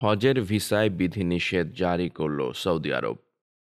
হজের ভিসায় বিধিনিষেধ জারি করল সৌদি আরব।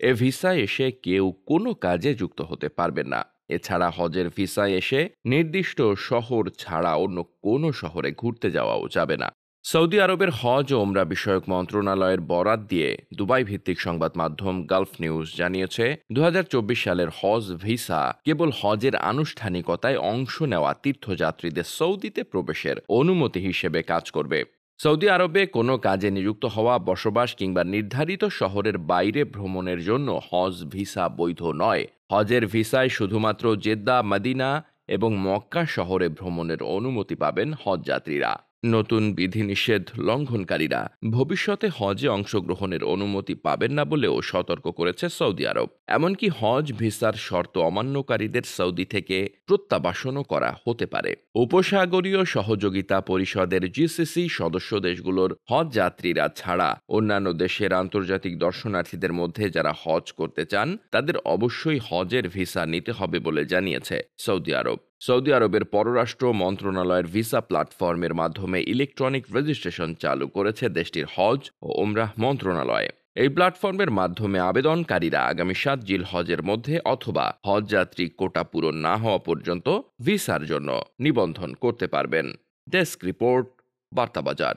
এ ভিসায় এসে কেউ কোনো কাজে যুক্ত হতে পারবেন না। এছাড়া হজের ভিসায় এসে নির্দিষ্ট শহর ছাড়া অন্য কোনো শহরে ঘুরতে যাওয়াও যাবে না। সৌদি আরবের হজ ও ওমরা বিষয়ক মন্ত্রণালয়ের বরাত দিয়ে দুবাই ভিত্তিক সংবাদ মাধ্যম গালফ নিউজ জানিয়েছে, ২০২৪ সালের হজ ভিসা কেবল হজের আনুষ্ঠানিকতায় অংশ নেওয়া তীর্থযাত্রীদের সৌদিতে প্রবেশের অনুমতি হিসেবে কাজ করবে। সৌদি আরবে কোনো কাজে নিযুক্ত হওয়া, বসবাস কিংবা নির্ধারিত শহরের বাইরে ভ্রমণের জন্য হজ ভিসা বৈধ নয়। হজের ভিসায় শুধুমাত্র জেদ্দা, মদিনা এবং মক্কা শহরে ভ্রমণের অনুমতি পাবেন হজযাত্রীরা। নতুন বিধিনিষেধ লঙ্ঘনকারীরা ভবিষ্যতে হজে অংশগ্রহণের অনুমতি পাবেন না বলেও সতর্ক করেছে সৌদি আরব। এমনকি হজ ভিসার শর্ত অমান্যকারীদের সৌদি থেকে প্রত্যাবাসনও করা হতে পারে। উপসাগরীয় সহযোগিতা পরিষদের জিসিসি সদস্য দেশগুলোর হজ যাত্রীরা ছাড়া অন্যান্য দেশের আন্তর্জাতিক দর্শনার্থীদের মধ্যে যারা হজ করতে চান তাদের অবশ্যই হজের ভিসা নিতে হবে বলে জানিয়েছে সৌদি আরব। সৌদি আরবের পররাষ্ট্র মন্ত্রণালয়ের ভিসা প্ল্যাটফর্মের মাধ্যমে ইলেকট্রনিক রেজিস্ট্রেশন চালু করেছে দেশটির হজ ও ওমরাহ মন্ত্রণালয়। এই প্ল্যাটফর্মের মাধ্যমে আবেদনকারীরা আগামী ৭ জিলহজের মধ্যে অথবা হজযাত্রী কোটা পূরণ না হওয়া পর্যন্ত ভিসার জন্য নিবন্ধন করতে পারবেন। Desk report, বার্তাবাজার।